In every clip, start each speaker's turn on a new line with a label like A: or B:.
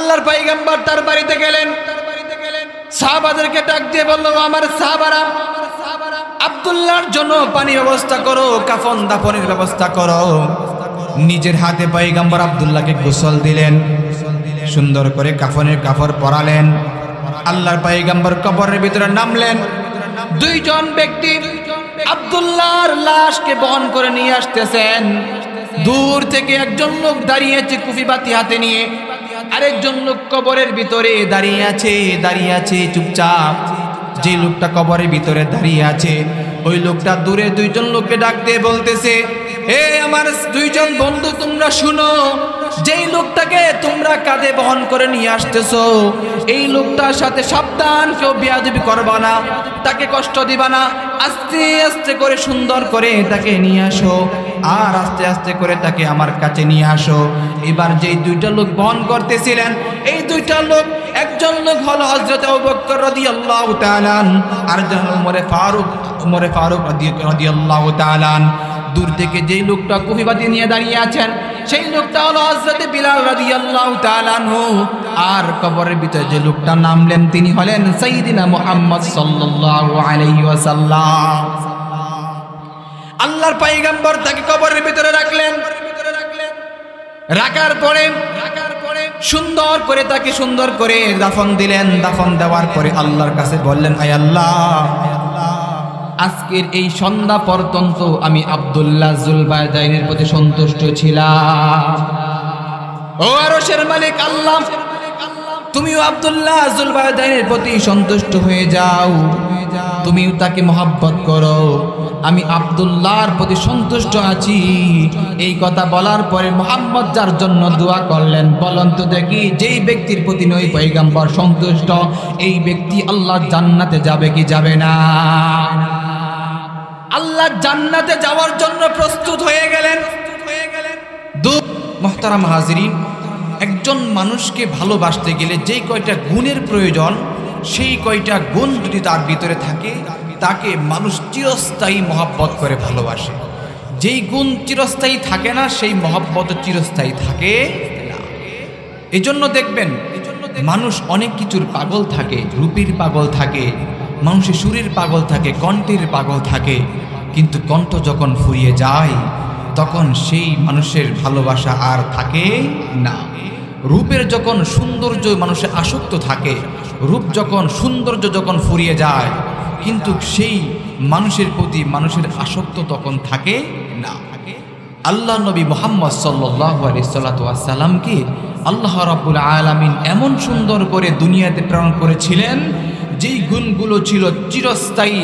A: আল্লাহর পয়গম্বর তার বাড়িতে গেলেন, সাহাবাদেরকে ডাক দিয়ে বলল, আমার সাহাবারা, আব্দুল্লাহর জন্য পানি ব্যবস্থা করো, কাফন দাফনের ব্যবস্থা করো। নিজের হাতে পয়গম্বর আব্দুল্লাহকে গোসল দিলেন, সুন্দর করে কাফনের কাপড় পরালেন। আল্লাহর পয়গম্বর কবরের ভিতরে নামলেন। দুইজন ব্যক্তি আব্দুল্লাহর লাশকে বহন করে নিয়ে আসতেছেন। দূর থেকে একজন লোক দাঁড়িয়েছে কুফি বাতি হাতে নিয়ে, আরেকজন লোক কবরের ভিতরে দাঁড়িয়ে আছে চুপচাপ। যে লোকটা কবরের ভিতরে দাঁড়িয়ে আছে ওই লোকটা দূরে দুইজন লোককে ডাক দিয়ে বলতেছে, এ আমার দুইজন বন্ধু, তোমরা শুনো, যেই লোকটাকে তোমরা কাঁধে বহন করে নিয়ে আসতেছো এই লোকটার সাথে সাবধান, কেউ বেয়াদবি করবা না, তাকে কষ্ট দিবা না। আস্তে আস্তে করে সুন্দর করে তাকে নিয়ে আসো, আর আস্তে আস্তে করে তাকে আমার কাছে নিয়ে আসো। এবার যেই দুইটা লোক বহন করতেছিলেন এই দুইটা লোক, একজন লোক হলো হযরত আবু বকর রাদিয়াল্লাহু তাআলা, আর একজন হলো উমরে ফারুক রাদিয়াল্লাহু তাআলা। দূর থেকে যেই লোকটা কুফিবাতি নিয়ে দাঁড়িয়ে আছেন সেই লোকটা হলো হযরত বিলাল রাদিয়াল্লাহু তাআলা আনহু। আর কবরের ভিতরে যে লোকটা নামলেন তিনি হলেন সাইয়্যিদিনা মুহাম্মদ সাল্লাল্লাহু আলাইহি ওয়াসাল্লাম। আল্লাহর পয়গম্বর তাকে কবরের ভিতরে রাখলেন। রাখার পরে সুন্দর করে তাকে সুন্দর করে দাফন দিলেন। দাফন দেওয়ার পরে আল্লাহর কাছে বললেন, আয় আল্লাহ, আজকের এই সন্ধ্যা পর্যন্ত আমি আব্দুল্লাহ যুলবায়দাইনের প্রতি সন্তুষ্ট ছিলাম। ও আরশের মালিক আল্লাহ, তুমিও আব্দুল্লাহ যুলবায়দাইনের প্রতি সন্তুষ্ট হয়ে যাও, তুমিও তাকে মহব্বত করো। আমি আব্দুল্লাহর প্রতি সন্তুষ্ট আছি। এই কথা বলার পরে মুহাম্মদ যার জন্য দোয়া করলেন, বলেন তো দেখি, যেই ব্যক্তির প্রতি নই পয়গম্বর সন্তুষ্ট এই ব্যক্তি আল্লাহর জান্নাতে যাবে কি যাবে না? আল্লাহ জান্নাতে যাওয়ার জন্য প্রস্তুত হয়ে গেলেন। মুহতারাম হাজিরিন, একজন মানুষকে ভালোবাসতে গেলে যেই কয়টা গুণের প্রয়োজন সেই কয়টা গুণ যদি তার ভিতরে থাকে তাকে মানুষ চিরস্থায়ী মহব্বত করে ভালোবাসে। যেই গুণ চিরস্থায়ী থাকে না সেই মহব্বত চিরস্থায়ী থাকে না। এই জন্য দেখবেন মানুষ অনেক কিছুর পাগল থাকে, রূপের পাগল থাকে, মানুষের সুরের পাগল থাকে, কণ্ঠের পাগল থাকে, কিন্তু কণ্ঠ যখন ফুরিয়ে যায় তখন সেই মানুষের ভালোবাসা আর থাকে না। রূপের যখন সৌন্দর্য মানুষের আসক্ত থাকে, রূপ যখন সৌন্দর্য যখন ফুরিয়ে যায়, কিন্তু সেই মানুষের প্রতি মানুষের আসক্ত তখন থাকে না। আল্লাহ নবী মুহাম্মদ সাল্লাল্লাহু আলাইহি সাল্লামকে আল্লাহ রাব্বুল আলামিন এমন সুন্দর করে দুনিয়াতে প্রেরণ করেছিলেন, যেই গুণগুলো ছিল চিরস্থায়ী,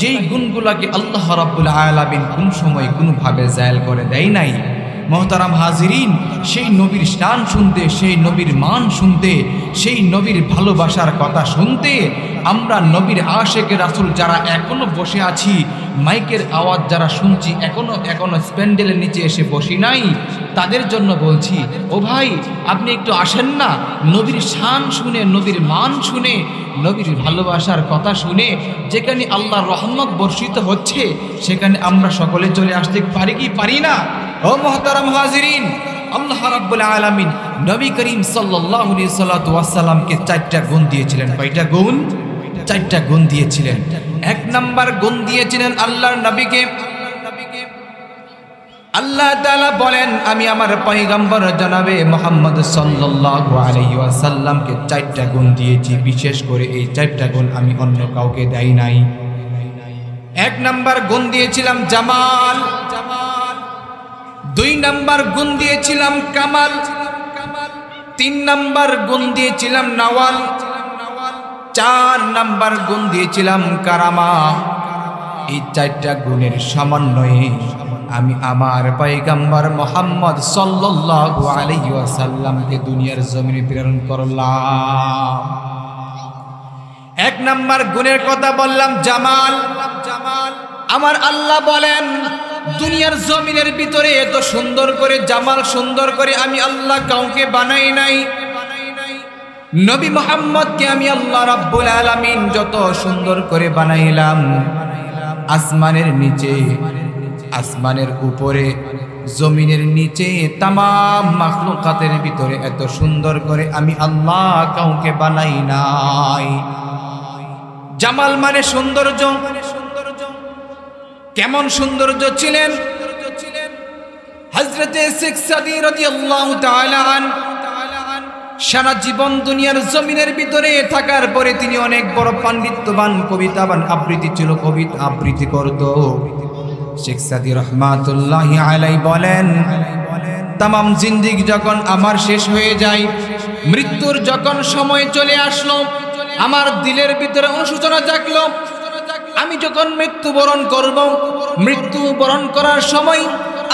A: যেই গুণগুলোকে আল্লাহ রাব্বুল আলামিন কোন সময় কোনোভাবে জায়েল করে দেয় নাই। মুহতারাম হাজিরিন, সেই নবীর শান শুনতে, সেই নবীর মান শুনতে, সেই নবীর ভালোবাসার কথা শুনতে আমরা নবীর আশেকে রাসূল যারা এখনো বসে আছি, মাইকের আওয়াজ যারা শুনছি, এখনো স্প্যান্ডেলের নিচে এসে বসি নাই, তাদের জন্য বলছি, ও ভাই আপনি একটু আসেন না, নবীর শান শুনে, নবীর মান শুনে, নবীর ভালোবাসার কথা শুনে যেখানে আল্লাহর রহমত বর্ষিত হচ্ছে সেখানে আমরা সকলে চলে আসতে পারি কি পারি না? ও মুহতারাম হাজিরিন, আল্লাহ রাব্বুল আলামিন নবী করিম সাল্লাল্লাহু আলাইহি ওয়াসাল্লামকে 4টা গুণ দিয়েছিলেন। কয়টা গুণ? 4টা গুণ দিয়েছিলেন। 1 নাম্বার গুণ দিয়েছিলেন আল্লাহর নবীকে, আল্লাহ তাআলা বলেন, আমি আমার পয়গম্বর জনাবে মুহাম্মদ সাল্লাল্লাহু আলাইহি ওয়াসাল্লামকে 4টা গুণ দিয়েছি, বিশেষ করে এই 4টা গুণ আমি অন্য কাউকে দেই নাই। 1 নাম্বার গুণ দিয়েছিলাম জামাল, 2 নাম্বার গুণ দিয়েছিলাম কামাল, 3 নাম্বার গুণ দিয়েছিলাম নওয়াল, 4 নাম্বার গুণ দিয়েছিলাম কারামা। এই 4টা গুণের সমন্বয়ে আমি আমার পয়গম্বর মুহাম্মদ সাল্লাল্লাহু আলাইহি ওয়াসাল্লামকে দুনিয়ার জমিনে প্রেরণ করলাম। 1 নাম্বার গুণের কথা বললাম জামাল। আমার আল্লাহ বলেন, দুনিয়ার জমিনের ভিতরে এত সুন্দর করে জামাল, সুন্দর করে আমি আল্লাহ কাউকে বানাই নাই। নবী মুহাম্মদকে আমি আল্লাহ রাব্বুল আলামিন যত সুন্দর করে বানাইলাম, আসমানের নিচে, আসমানের উপরে, জমিনের নিচে তামাম মাখলুকাতের ভিতরে এত সুন্দর করে আমি আল্লাহ কাউকে বানাই নাই। জামাল মানে সৌন্দর্য। কেমন সৌন্দর্য ছিলেন হযরতে শেখ সাদী রাদিয়াল্লাহু তাআলা আনহু। সারা জীবন দুনিয়ার জমিনের ভিতরে থাকার পরে তিনি অনেক বড় পাণ্ডিত্যবান, কবিতাবান, আবৃত্তি ছিল, কবিতা আবৃত্তি করত। শেখ সাদী রহমাতুল্লাহি আলাইহি বলেন, তামাম জিন্দেগি যখন আমার শেষ হয়ে যায়, মৃত্যুর যখন সময় চলে আসলো, আমার দিলের ভিতরে অনুশোচনা জাগলো। আমি যখন মৃত্যুবরণ করব, মৃত্যুবরণ করার সময়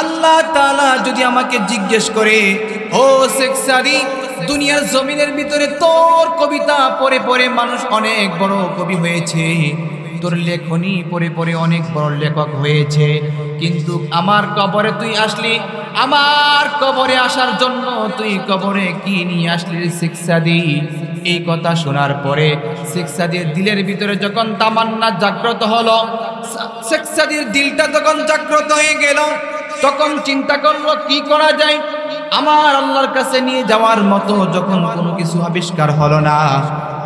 A: আল্লাহ তাআলা যদি আমাকে জিজ্ঞেস করে, ও শেখ সাদী, দুনিয়ার জমিনের ভিতরে তোর কবিতা পড়ে পড়ে মানুষ অনেক বড় কবি হয়েছে, তোর লেখনী পড়ে পড়ে অনেক বড় লেখক হয়েছে, কিন্তু আমার কবরে তুই আসলি, আমার কবরে আসার জন্য তুই কবরে কি নিয়ে আসলি শেখ সাদী? এই কথা শোনার পরে শেখ সাদীর দিলের ভিতরে যখন তামান্না জাগ্রত হলো, শেখ সাদীর দিলটা যখন জাগ্রত হয়ে গেল, তখন চিন্তা করলো কি করা যায়। আমার আল্লাহর কাছে নিয়ে যাওয়ার মতো যখন কোনো কিছু আবিষ্কার হলো না,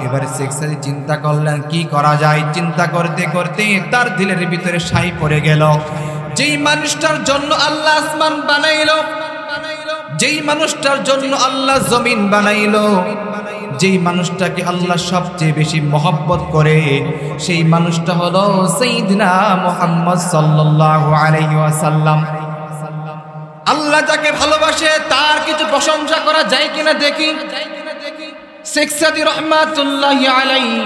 A: এবারে শেখ সাদী চিন্তা করলেন কি করা যায়। চিন্তা করতে করতে তার দিলের ভিতরে ছাই পড়ে গেল, যেই মানুষটার জন্য আল্লাহ আসমান বানাইলো, যেই মানুষটার জন্য আল্লাহ জমিন বানাইলো, যেই মানুষটাকে আল্লাহ সবচেয়ে বেশি মহব্বত করে, সেই মানুষটা হলো সাইয়্যিদনা মুহাম্মদ সাল্লাল্লাহু আলাইহি ওয়াসাল্লাম। আল্লাহ যাকে ভালোবাসে তার কিছু প্রশংসা করা যায় কিনা দেখি। শেখ সাদী রহমাতুল্লাহি আলাইহি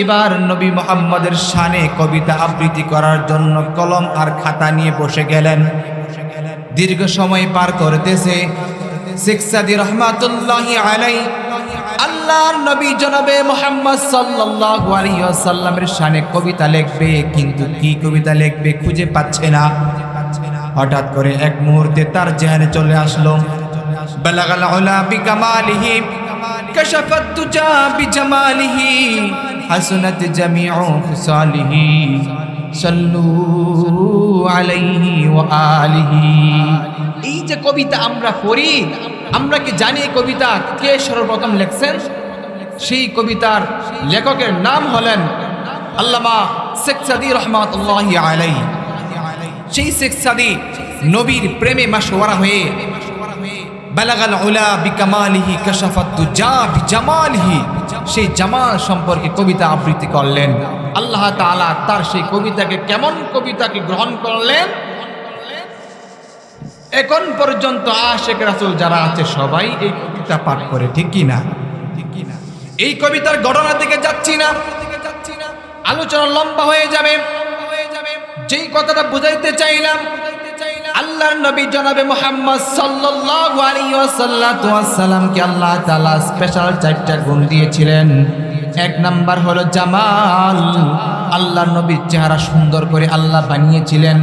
A: এবার নবী মুহাম্মদের শানে কবিতা আবৃত্তি করার জন্য কলম আর খাতা নিয়ে বসে গেলেন। দীর্ঘ সময় পার করতেছে শেখ সাদী রহমাতুল্লাহি আলাইহি আল্লাহর নবী জনাবে মুহাম্মদ সাল্লাল্লাহু আলাইহি ওয়াসাল্লামের শানে কবিতা লিখবে, কিন্তু কি কবিতা লিখবে খুঁজে পাচ্ছে না। হঠাৎ করে এক মুহূর্তে তার জেহানে চলে আসলো, বালাগাল উলা বিকামালিহি কাশাফাত তুজা বিজামালিহি হাসনাত জামিউ খিসালিহি সাল্লু আলাইহি ওয়া আলিহি। এই যে কবিতা আমরা পড়ি, আমরা কি জানি এই কবিতা কে সর্বপ্রথম লিখছেন? সেই কবিতার লেখকের নাম হলেন আল্লামা শেখ সাদী রহমাতুল্লাহি আলাইহি। সেই শেখ সাদী নবীর প্রেমে মাশওয়ারা হয়ে বালাগাল উলা বিকামালিহি কাশাফাত তুজা বিজামালিহি, সেই জামাল সম্পর্কে কবিতা আবৃত্তি করলেন। আল্লাহ তাআলা তার সেই কবিতাকে, কেমন কবিতাকে গ্রহণ করলেন, এখন পর্যন্ত আশিক রাসূল যারা আছে সবাই এই কবিতা পাঠ করে, ঠিক কি না? এই কবিতার ঘটনা থেকে যাচ্ছি না, আলোচনা লম্বা হয়ে যাবে। যেই কথাটা বুঝাইতে চাইলাম, আল্লাহর নবী জনাবে মুহাম্মদ সাল্লাল্লাহু আলাইহি ওয়াসাল্লামকে আল্লাহ তাআলা স্পেশাল 4টা গুণ দিয়েছিলেন। এক নাম্বার হলো জামাল। আল্লাহর নবীর চেহারা সুন্দর করে আল্লাহ বানিয়েছিলেন।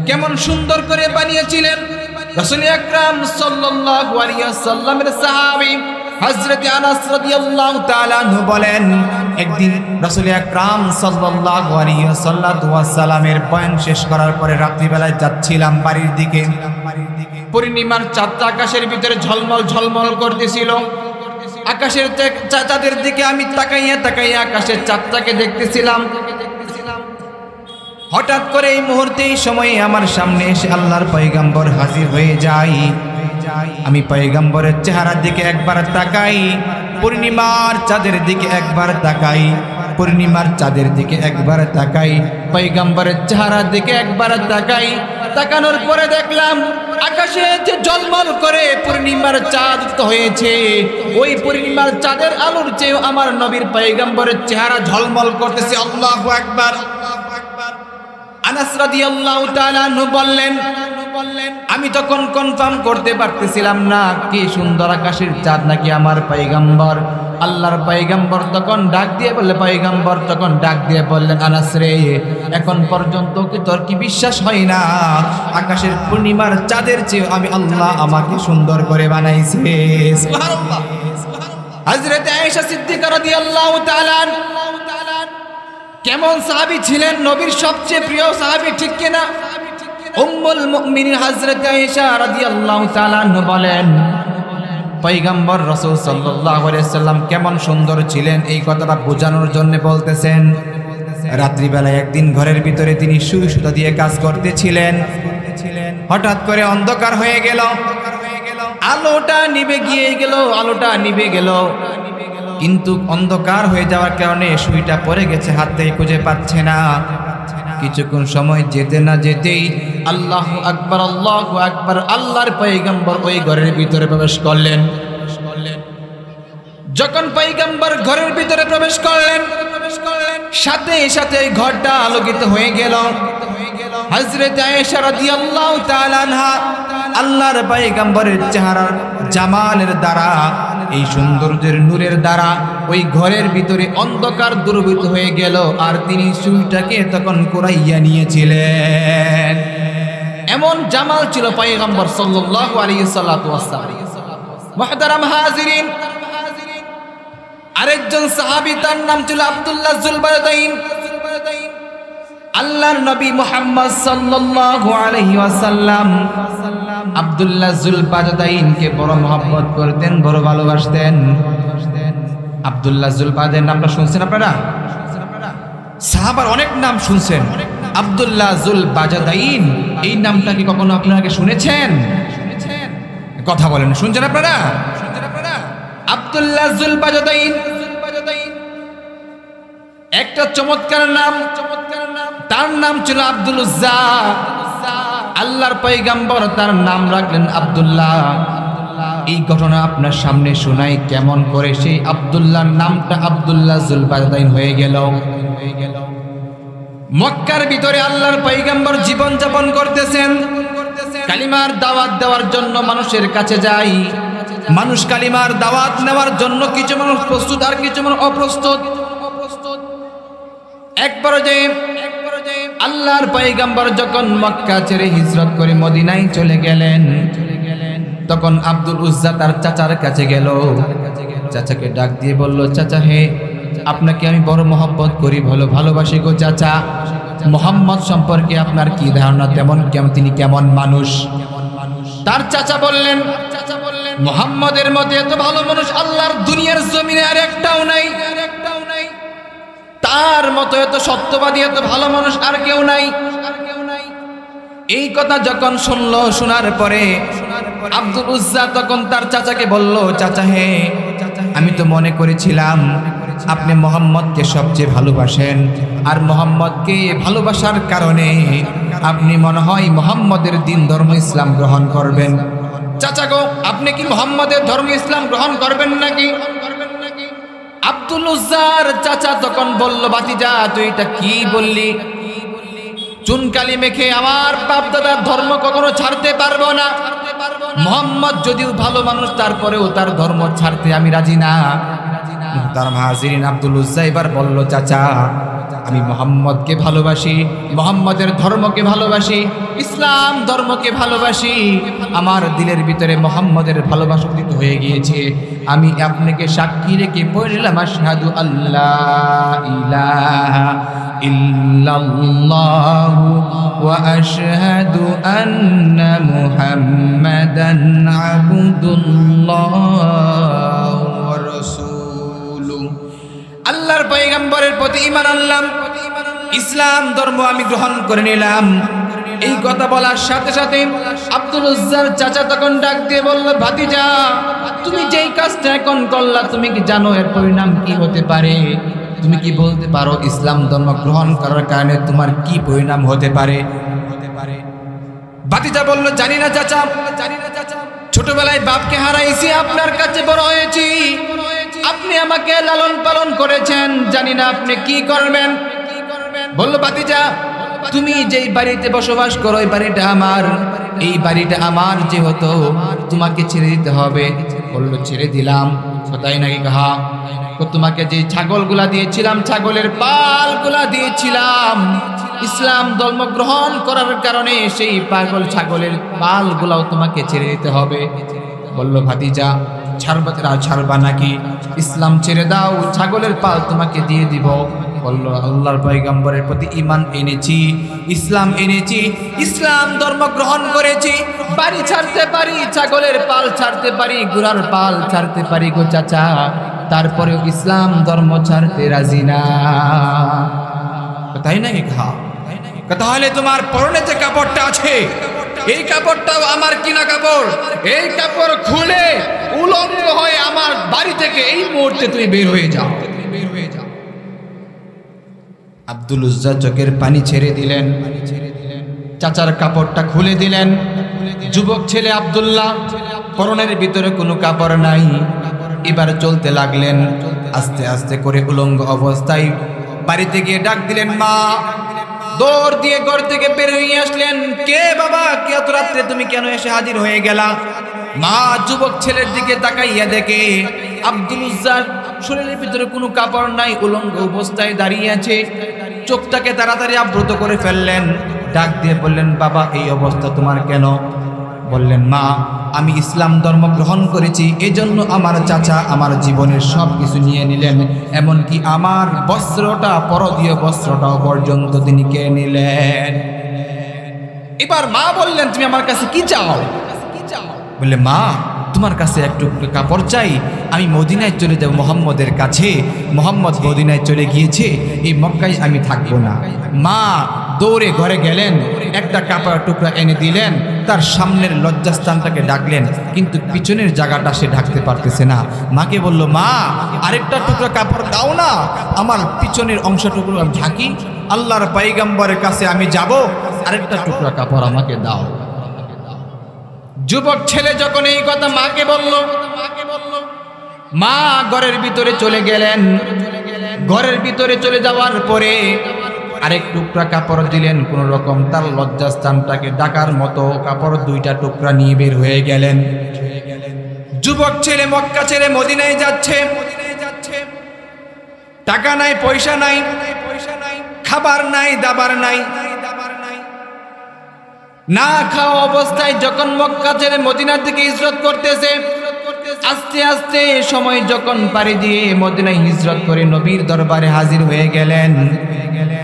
A: কেমন সুন্দর করে বানিয়েছিলেন? রাসূল আকরাম সাল্লাল্লাহু আলাইহি ওয়াসাল্লামের সাহাবী হযরত আনাস রাদিয়াল্লাহু তাআলা আনহু বলেন, একদিন রাসূল আকরাম সাল্লাল্লাহু আলাইহি ওয়াসাল্লামের বয়ান শেষ করার পরে রাত্রিবেলায় যাচ্ছিলাম বাড়ির দিকে। পূর্ণিমার চাঁদটা আকাশের ভিতরে ঝলমল ঝলমল করতেছিল। আকাশের চাঁদের দিকে আমি তাকাইয়া তাকাইয়া আকাশের চাঁদটাকে দেখতেছিলাম। হঠাৎ করে এই মুহূর্তে, এই সময়ে আমার সামনে এসে আল্লাহর পয়গম্বর হাজির হয়ে যায়। আমি পয়গম্বরের চেহারার দিকে একবার তাকাই, পূর্ণিমার চাঁদের দিকে একবার তাকাই, পূর্ণিমার চাঁদের দিকে একবার তাকাই, পয়গম্বরের চেহারার দিকে একবার তাকাই। তাকানোর পরে দেখলাম আকাশে যে ঝলমল করে পূর্ণিমার চাঁদ হয়েছে, ওই পূর্ণিমার চাঁদের আলোর চেয়ে আমার নবীর পয়গম্বরের চেহারা ঝলমল করতেছে। আল্লাহু আকবার। আনাস রাদিয়াল্লাহু তাআলা আনহু বললেন, আমি তখন কনফার্ম করতে পারতেছিলাম না কি সুন্দর আকাশের চাঁদ নাকি আমার পয়গম্বর। আল্লাহর পয়গম্বর তখন ডাক দিয়ে বললেন, পয়গম্বর তখন ডাক দিয়ে বললেন, আনাস রে, এখন পর্যন্ত কি তোর কি বিশ্বাস হয় না আকাশের পূর্ণিমার চাঁদের চেয়ে আমি আল্লাহ আমাকে সুন্দর করে বানাইছে? সুবহানাল্লাহ। হযরত আয়েশা সিদ্দিকা রাদিয়াল্লাহু তাআলা কেমন সাহাবী ছিলেন? নবীর সবচেয়ে প্রিয় সাহাবী, ঠিক কিনা? উম্মুল মুমিনিন হযরত আয়েশা রাদিয়াল্লাহু তাআলা আনহা বলেন, পয়গম্বর রাসূল সাল্লাল্লাহু আলাইহি সাল্লাম কেমন সুন্দর ছিলেন এই কথাটা বোঝানোর জন্য বলতেছেন। রাত্রিবেলায় একদিন ঘরের ভিতরে তিনি সুই সুতা দিয়ে কাজ করতেছিলেন। হঠাৎ করে অন্ধকার হয়ে গেল, আলোটা নিভে গেল। কিন্তু অন্ধকার হয়ে যাওয়ার কারণে সুইটা পড়ে গেছে, হাত থেকে খুঁজে পাচ্ছে না। কিছুক্ষণ সময় যেতে না যেতেই আল্লাহু আকবার, আল্লাহু আকবার, আল্লাহর পয়গম্বর ওই ঘরের ভিতরে প্রবেশ করলেন। যখন পয়গম্বর ঘরের ভিতরে প্রবেশ করলেন, সাথে সাথে ঘরটা আলোকিত হয়ে গেল। হযরত আয়েশা রাদিয়াল্লাহু তাআলা আনহা আল্লাহর পয়গম্বরের চেহারার জামালের দ্বারা, এই সৌন্দর্যের নূরের দ্বারা ওই ঘরের ভিতরে অন্ধকার দূরীভূত হয়ে গেল। আর তিনি সুইটাকে তখন কুড়াইয়া নিয়েছিলেন। এমন জামাল ছিল পয়গম্বর সাল্লাল্লাহু আলাইহি ওয়াসাল্লাম। মুহতারাম হাজিরিন, আরেকজন সাহাবী, তার নাম ছিল আব্দুল্লাহ যুলবারদাইন। আল্লাহর নবী মুহাম্মদ সাল্লাল্লাহু আলাইহি ওয়াসাল্লাম আব্দুল্লাহ যুলবারদাইনকে বড় মহব্বত করতেন, বড় ভালোবাসতেন। আব্দুল্লাহ যুলবারদাইন নামটা শুনছেন আপনারা? সাহাবার অনেক নাম শুনছেন। আব্দুল্লাহ যুলবারদাইন এই নামটা কি কখনো আপনারা আগে শুনেছেন? কথা বলেন, শুনছেন আপনারা? আব্দুল্লাহ যুলবারদাইন একটা চমৎকার নাম, তার নাম ছিল আব্দুল উজ্জা। আল্লাহর পয়গম্বর তার নাম রাখলেন আব্দুল্লাহ। এই ঘটনা আপনার সামনে শোনাই কেমন করে সেই আব্দুল্লাহর নামটা আব্দুল্লাহ যুলবারদাইন হয়ে গেল। মক্কার ভিতরে আল্লাহর পয়গম্বর জীবন যাপন করতেছেন। কালিমার দাওয়াত দেওয়ার জন্য মানুষের কাছে যায়। মানুষ কালিমার দাওয়াত নেওয়ার জন্য কিছু মানুষ প্রস্তুত, আর কিছু মানুষ অপ্রস্তুত। একবার যে আল্লাহর পয়গম্বর যখন মক্কা ছেড়ে হিজরত করে মদিনায় চলে গেলেন, তখন আব্দুল উজ্জা তার চাচার কাছে গেল। চাচাকে ডাক দিয়ে বলল, চাচা হে, আপনাকে আমি বড় মহব্বত করি, ভালোবাসি গো চাচা। মুহাম্মদ সম্পর্কে আপনার কি ধারণা, তিনি কেমন মানুষ? তার চাচা বললেন, মুহাম্মদের মতো এত ভালো মানুষ আল্লাহর দুনিয়ার জমিনে আর একটাও নাই। তার মতো এত সত্যবাদী, এত ভালো মানুষ আর কেউ নাই। এই কথা যখন শুনলো, শোনার পরে আব্দুল উজ্জা তখন তার চাচাকে বলল, চাচা হে, আমি তো মনে করেছিলাম আপনি মুহাম্মদকে সবচেয়ে ভালোবাসেন, আর মুহাম্মদকে ভালোবাসার কারণে আপনি মনে হয় মুহাম্মদের দিন ধর্ম ইসলাম গ্রহণ করবেন। চাচা গো, আপনি কি মুহাম্মদের ধর্ম ইসলাম গ্রহণ করবেন নাকি? আব্দুল উজ্জার চাচা তখন বলল, ভাতিজা তুই এটা কি বললি? চুনকালি মেখে আমার বাপ দাদার ধর্ম কখনো ছাড়তে পারবো না। মুহাম্মদ যদিও ভালো মানুষ, তারপরেও তার ধর্ম ছাড়তে আমি রাজি না। তার হাজিরিন, আব্দুল উজ্জা এবার বলল, চাচা আমি মুহাম্মদকে ভালোবাসি, মুহাম্মদের ধর্মকে ভালোবাসি, ইসলাম ধর্মকে ভালোবাসি। আমার দিলের ভিতরে মুহাম্মদের ভালোবাসা উদিত হয়ে গিয়েছে। আমি আপনাকে সাক্ষী রেখে পড়লাম, আশহাদু আল্লাহ ইলাহা ইল্লাল্লাহু ওয়া আশহাদু আন্না মুহাম্মাদান আবদুল্লাহ ওয়া রাসূলুহু। আল্লাহর পয়গম্বরের প্রতি ঈমান আনলাম, ইসলাম ধর্ম আমি গ্রহণ করে নিলাম। এই কথা বলার সাথে সাথে আব্দুল উজ্জার চাচা তখন ডাক দিয়ে বলল, ভাতিজা তুমি যেই কাজটা এখন করলা, তুমি কি জানো এর পরিণাম কি হতে পারে? তুমি কি বলতে পারো ইসলাম ধর্ম গ্রহণ করার কারণে তোমার কি পরিণাম হতে পারে? ভাতিজা বলল, জানি না চাচা, ছোটবেলায় বাপকে হারাইছি, আপনার কাছে বড় হয়েছি, আপনি আমাকে লালন পালন করেছেন, জানি না আপনি কি করবেন। বলল, ভাতিজা তুমি যেই বাড়িতে বসবাস করো এই বাড়িটা আমার, এই বাড়িটা আমার যেহেতু তোমাকে ছেড়ে দিতে হবে। বলল, ছেড়ে দিলাম। তাই নাকি? কাহা তোমাকে যে ছাগলগুলা দিয়েছিলাম, ছাগলের পালগুলা দিয়েছিলাম, ইসলাম ধর্ম গ্রহণ করার কারণে সেই পাগল ছাগলের পালগুলাও তোমাকে ছেড়ে দিতে হবে। বলল, ভাতিজা ছাড়বা নাকি? ইসলাম ছেড়ে দাও, ছাগলের পাল তোমাকে দিয়ে দিব। বলল আল্লাহর পয়গম্বরের প্রতি ঈমান এনেছি, ইসলাম এনেছি, ইসলাম ধর্ম গ্রহণ করেছি। বাড়ি ছাড়তে পারি, ছাগলের পাল ছাড়তে পারি, ঘোড়ার পাল ছাড়তে পারি গো চাচা, তারপরেও ইসলাম ধর্ম ছাড়তে রাজি না। তাই নাকি খা? তাহলে তোমার পরনে যে কাপড়টা আছে এই কাপড়টাও আমার কিনা কাপড়, এই কাপড় খুলে উলঙ্গ হয়ে আমার বাড়ি থেকে এই মুহূর্তে তুই বের হয়ে যাও। আব্দুল উজ্জা চোখের পানি ছেড়ে দিলেন, চাচার কাপড়টা খুলে দিলেন। যুবক ছেলে আব্দুল্লাহ, পরনের ভিতরে কোনো কাপড় নাই, এবার চলতে লাগলেন। আস্তে আস্তে করে উলঙ্গ অবস্থায় বাড়িতে গিয়ে ডাক দিলেন মা। দৌড় দিয়ে ঘর থেকে বের হয়ে আসলেন। কে বাবা, কে এত রাত্রে তুমি কেন এসে হাজির হয়ে গেলা? মা যুবক ছেলের দিকে তাকাইয়া দেখে আব্দুল উজ্জার শরীরের ভিতরে কোনো কাপড় নাই, উলঙ্গ অবস্থায় দাঁড়িয়ে আছে। চোখটাকে তাড়াতাড়ি আবৃত করে ফেললেন, ডাক দিয়ে বললেন বাবা এই অবস্থা তোমার কেন? বললেন মা আমি ইসলাম ধর্ম গ্রহণ করেছি, এজন্য আমার চাচা আমার জীবনের সব কিছু নিয়ে নিলেন, এমনকি আমার বস্ত্রটা, পরদীয় বস্ত্রটাও পর্যন্ত তিনি কে নিলেন। এবার মা বললেন তুমি আমার কাছে কি চাও? বললে মা তোমার কাছে একটু কাপড় চাই, আমি মদিনায় চলে যাব মোহাম্মদের কাছে, মোহাম্মদ মদিনায় চলে গিয়েছে, এই মক্কায় আমি থাকবো না। মা দৌড়ে ঘরে গেলেন, একটা কাপড়ের টুকরা এনে দিলেন, তার সামনের লজ্জাস্থানটাকে ডাকলেন, কিন্তু পিছনের জায়গাটা সে ঢাকতে পারতেছে না। মাকে বলল মা আরেকটা টুকরা কাপড় দাও না, আমার পিছনের অংশটুকু আমি ঢাকি, আল্লাহর পয়গম্বরের কাছে আমি যাব, আরেকটা টুকরা কাপড় আমাকে দাও। যুবক ছেলে যখন এই কথা মাকে বলল, মা ঘরের ভিতরে চলে গেলেন। ঘরের ভিতরে চলে যাওয়ার পরে আরেক টুকরা কাপড় দিলেন, কোন রকম তার লজ্জাস্থানটাকে ঢাকার মতো কাপড় দুইটা টুকরা নিয়ে বের হয়ে গেলেন। যুবক ছেলে মক্কা ছেড়ে মদিনায় যাচ্ছে। টাকা নাই, পয়সা নাই, খাবার নাই, দাবার নাই, না খাওয়া অবস্থায় যখন মক্কা ছেড়ে মদিনার দিকে হিজরত করতেছে, আস্তে আস্তে সময় যখন পাড়ি দিয়ে মদিনায় হিজরত করে নবীর দরবারে হাজির হয়ে গেলেন।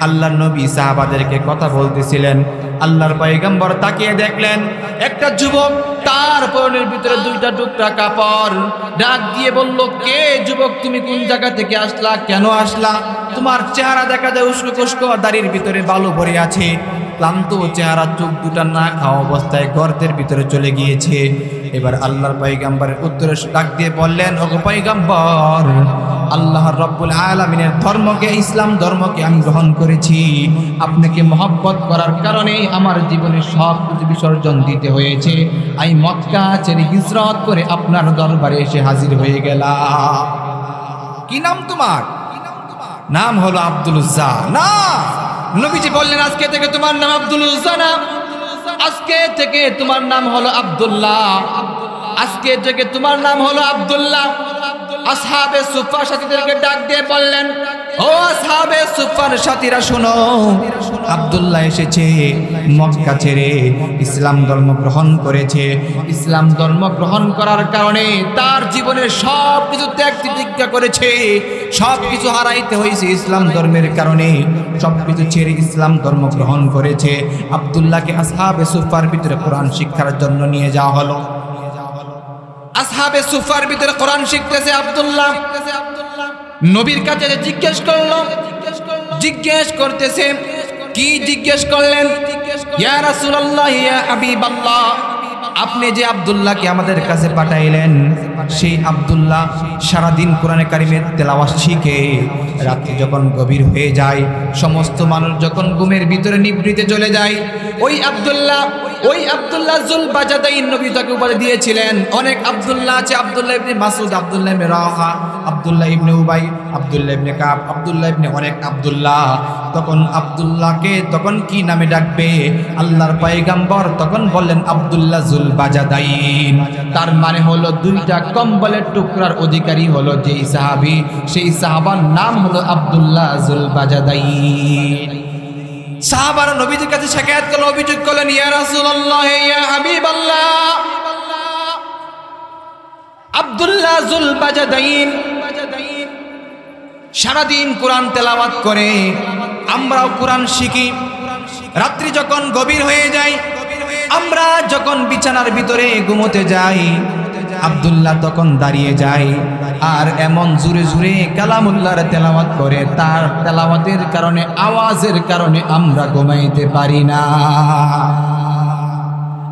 A: আল্লাহর নবী সাহাবাদেরকে কথা বলতেছিলেন, আল্লাহর পয়গম্বর তাকিয়ে দেখলেন একটা যুবক, তার পরনের ভিতরে দুইটা টুকরা কাপড়। ডাক দিয়ে বলল কে যুবক, তুমি কোন জায়গা থেকে আসলা, কেন আসলা? তোমার চেহারা দেখা যায় উস্কো খুস্কো, দাড়ির ভিতরে বালু ভরে আছে, ক্লান্ত চেহারা, চোখ দুটা না খাওয়া অবস্থায় গর্তের ভিতরে চলে গিয়েছে। এবার আল্লাহর পয়গম্বরের উত্তরে ডাক দিয়ে বললেন ওগো পয়গম্বর, আল্লাহর রব্বুল আলামিনের ধর্মকে, ইসলাম ধর্মকে আমি গ্রহণ করেছি, আপনাকে মহব্বত করার কারণে আমার জীবনে সব কিছু বিসর্জন দিতে হয়েছে, আমি মক্কা ছেড়ে হিজরত করে আপনার দরবারে এসে হাজির হয়ে গেলাম। কি নাম তোমার? নাম হলো আব্দুল উজ্জা। না, নবীজি বললেন আজকে থেকে তোমার নাম আব্দুল উজ্জা না, আজকে থেকে তোমার নাম হলো আব্দুল্লাহ, আজকে থেকে তোমার নাম হলো আব্দুল্লাহ। আসহাবে সুফফার সাথীদেরকে ডাক দিয়ে বললেন ও আসহাবে সুফফার সাথীরা শোনো, আব্দুল্লাহ এসেছে মক্কা ছেড়ে, ইসলাম ধর্ম গ্রহণ করেছে। ইসলাম ধর্ম গ্রহণ করার কারণে তার জীবনের সব কিছু ত্যাগ তিতিক্ষা করেছে, সব কিছু হারাইতে হয়েছে ইসলাম ধর্মের কারণে, সব কিছু ছেড়ে ইসলাম ধর্ম গ্রহণ করেছে। আব্দুল্লাহকে আসহাবে সুফফার ভিতরে কোরআন শিক্ষার জন্য নিয়ে যাওয়া হলো। আসহাবে সুফফার ভিতরে কোরআন শিখতেছে আব্দুল্লাহ। নবীর কাছে জিজ্ঞেস করলো, জিজ্ঞেস করতেছে, কি জিজ্ঞেস করলেন? ইয়া রাসূলুল্লাহ, ইয়া হাবিবাল্লাহ, আপনি যে আব্দুল্লাহকে আমাদের কাছে পাঠাইলেন, সেই আব্দুল্লাহ সারাদিন কোরআনে কারিমের তেলাওয়াত শিখে, রাত্রি যখন গভীর হয়ে যায়, সমস্ত মানুষ যখন ঘুমের ভিতরে নিভৃতে চলে যায়, ওই আব্দুল্লাহ জুল বাজাদাইন নবী তাকে উপাধি দিয়েছিলেন। অনেক আব্দুল্লাহ আছে, আব্দুল্লাহ ইবনে মাসউদ, আব্দুল্লাহ ইবনে রাওহা, আব্দুল্লাহ ইবনে উবাই, আব্দুল্লাহ ইবনে কাব, আব্দুল্লাহ ইবনে অনেক আব্দুল্লাহ। তখন আব্দুল্লাহকে তখন কি নামে ডাকবে? আল্লাহর পয়গম্বর তখন বললেন আব্দুল্লাহ জুল বাজাদাইন। তার মানে হলো দুইটা কম্বলের টুকরার অধিকারী হলো যেই সাহাবী, সেই সাহাবার নাম হলো আব্দুল্লাহ জুল বাজাদাইন। সাহাবারা নবীজির কাছে শিকায়ত করলো, অভিযোগ করলেন, ইয়া রাসূলুল্লাহ, ইয়া হাবিবাল্লাহ, আব্দুল্লাহ জুল বাজাদাইন সারাদিন কোরআন তেলাওয়াত করে, আমরাও কোরআন শিখি। রাত্রি যখন গভীর হয়ে যায়, আমরা যখন বিছানার ভিতরে ঘুমোতে যাই, আব্দুল্লাহ তখন দাঁড়িয়ে যায় আর এমন জোরে জোরে কালামুল্লাহর তেলাওয়াত করে, তার তেলাওয়াতের কারণে, আওয়াজের কারণে আমরা ঘুমাইতে পারি না।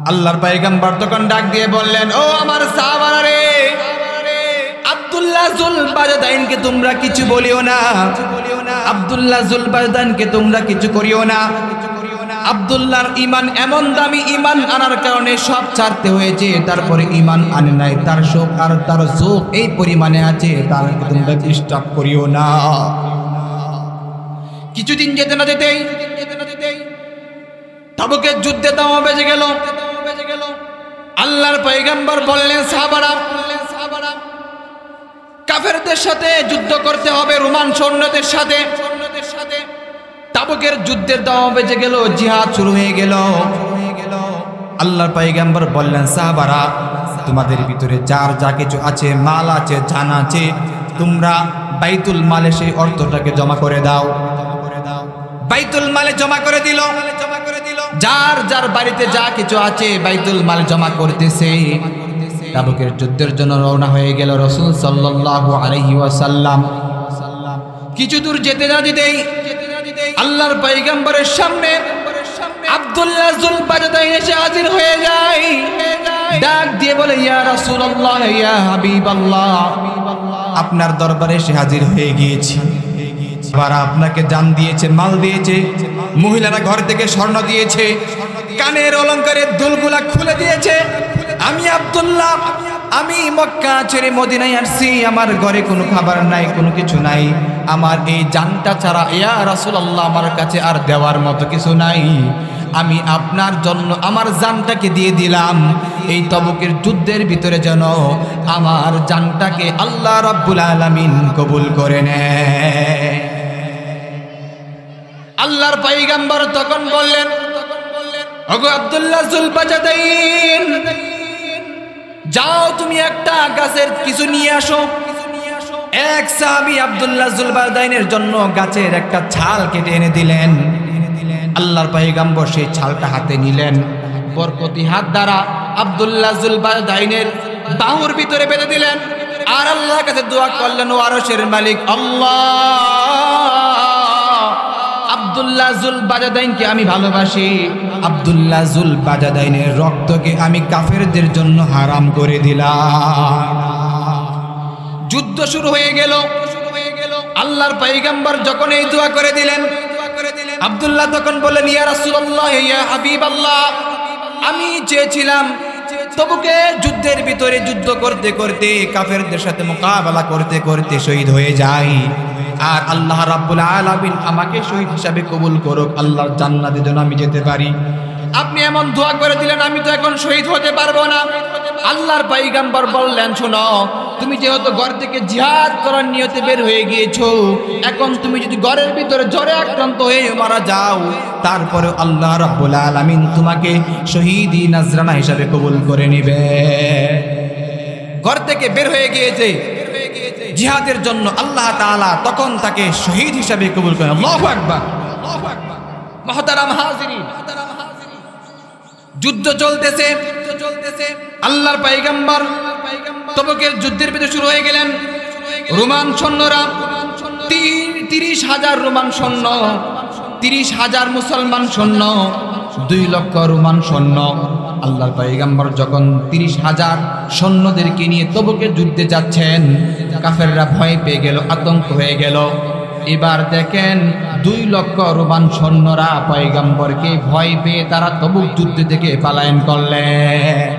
A: আল্লাহর পয়গম্বর তখন ডাক দিয়ে বললেন, ও আমার সাহাবারা রে, আব্দুল্লাহ জুলবাজদাইনকে তোমরা কিছু বলিও না, আব্দুল্লাহ জুলবাজদাইনকে তোমরা কিছু করিও না। আব্দুল্লাহর ঈমান এমন দামি, ঈমান আনার কারণে সব ছাড়তে হয়েছে, তারপরে ঈমান আনে নাই, তার শোক আর তার যোগ এই পরিমাণে আছে, তার তোমরা ডিস্টার্ব করিও না। কিছুদিন যেতে না যেতেই তাবুকের যুদ্ধে দাওয়া বেজে গেল। আল্লাহর পয়গম্বর বললেন, সাহাবারা, কাফেরদের সাথে যুদ্ধ করতে হবে, রোমান সৈন্যদের সাথে। তাবুকের যুদ্ধের দাওয়া বেজে গেল, জিহাদ শুরু হয়ে গেল। আল্লাহর পয়গম্বর বললেন, সাহাবারা, তোমাদের ভিতরে যার যা কিছু আছে, মাল আছে, জান আছে, তোমরা বাইতুল মালে সেই অর্থটাকে জমা করে দাও। বাইতুল মালে জমা করে দিল। যার যার বাড়িতে যা কিছু আছে বাইতুল মাল জমা করতেছে। তাবুকের যুদ্ধের জন্য রওনা হয়ে গেল রাসূল সাল্লাল্লাহু আলাইহি ওয়াসাল্লাম। কিছু দূর যেতে না যেতেই আল্লাহর পয়গম্বরের সামনে আব্দুল্লাহ জুলবাজদাইন এসে হাজির হয়ে যায়। ডাক দিয়ে বলে, ইয়া রাসূলুল্লাহ, ইয়া হাবিবাল্লাহ, আপনার দরবারে এসে হাজির হয়ে গিয়েছি। বারা আপনাকে জান দিয়েছে, মাল দিয়েছে, মহিলারা ঘর থেকে স্বর্ণ দিয়েছে, কানের অলংকারের দুলগুলা খুলে দিয়েছে। আমি আব্দুল্লাহ, আমি মক্কা ছেড়ে মদিনায় আসছি, আমার ঘরে কোনো খাবার নাই, কোনো কিছু নাই, আমার এই জানটা ছাড়া ইয়া রাসূলুল্লাহ আমার কাছে আর দেওয়ার মতো কিছু নাই। আমি আপনার জন্য আমার জানটাকে দিয়ে দিলাম, এই তাবুকের যুদ্ধের ভিতরে যেন আমার জানটাকে আল্লাহ রাব্বুল আলামিন কবুল করে নেয়। আল্লাহর পয়গম্বর তখন বললেন, ওগো আব্দুল্লাহ জুলবাজদাইন, যাও তুমি একটা গাছের কিছু নিয়ে আসো। এক সাহাবী আব্দুল্লাহ জুলবাজদাইনের জন্য গাছের একটা ছাল কেটে এনে দিলেন। আল্লাহর পয়গম্বর সেই ছালটা হাতে নিলেন, বরকতি হাত দ্বারা আব্দুল্লাহ জুলবাজদাইনের বাহুর ভিতরে বেঁধে দিলেন, আর আল্লাহর কাছে দোয়া করলেন, ও আরশের মালিক আল্লাহ, আব্দুল্লাহ জুলবাজদাইনকে আমি ভালোবাসি, আব্দুল্লাহ জুলবাজদাইনের রক্তকে আমি কাফেরদের জন্য হারাম করে দিলাম। যুদ্ধ শুরু হয়ে গেল। আল্লাহর পয়গম্বর যখন এই দোয়া করে দিলেন, আব্দুল্লাহ তখন বললেন, ইয়া রাসূলুল্লাহ, ইয়া হাবিবাল্লাহ, আমি চেয়েছিলাম তবুকে যুদ্ধের ভিতরে যুদ্ধ করতে করতে, কাফেরদের সাথে মোকাবেলা করতে করতে শহীদ হয়ে যাই, আর আল্লাহ রাব্বুল আলামিন আমাকে শহীদ হিসাবে কবুল করুক, আল্লাহর জান্নাতে যেন আমি যেতে পারি। আপনি এমন দোয়া করে দিলেন, আমি তো এখন শহীদ হতে পারবো না। আল্লাহর পয়গম্বর বললেন, শোনো, তুমি যেহেতু ঘর থেকে জিহাদ করার নিয়তে বের হয়ে গিয়েছো, এখন তুমি যদি ঘরের ভিতরে জ্বরে আক্রান্ত হয়ে মারা যাও, তারপরে আল্লাহ রাব্বুল আলামিন তোমাকে শহীদি নাজরানা হিসাবে কবুল করে নেবে। ঘর থেকে বের হয়ে গিয়েছে জিহাদের জন্য, আল্লাহ তাআলা তখন তাকে শহীদ হিসাবে কবুল করেন। আল্লাহু আকবার। মুহতারাম হাজিরিন, যুদ্ধ চলতেছে। আল্লাহর পয়গম্বর তাবুকের যুদ্ধের ভিতরে শুরু হয়ে গেলেন। রোমান সৈন্যরা 30,000 রোমান সৈন্য, 30,000 মুসলমান সৈন্য, 2 লক্ষ রোমান সৈন্য। আল্লাহর পয়গম্বর যখন 30,000 সৈন্যদেরকে নিয়ে তাবুকের যুদ্ধে যাচ্ছেন, কাফেররা ভয় পেয়ে গেল, আতঙ্ক হয়ে গেল। এবার দেখেন 2 লক্ষ রোমান সৈন্যরা পয়গম্বরকে ভয় পেয়ে তারা তাবুক যুদ্ধ থেকে পলায়ন করলেন।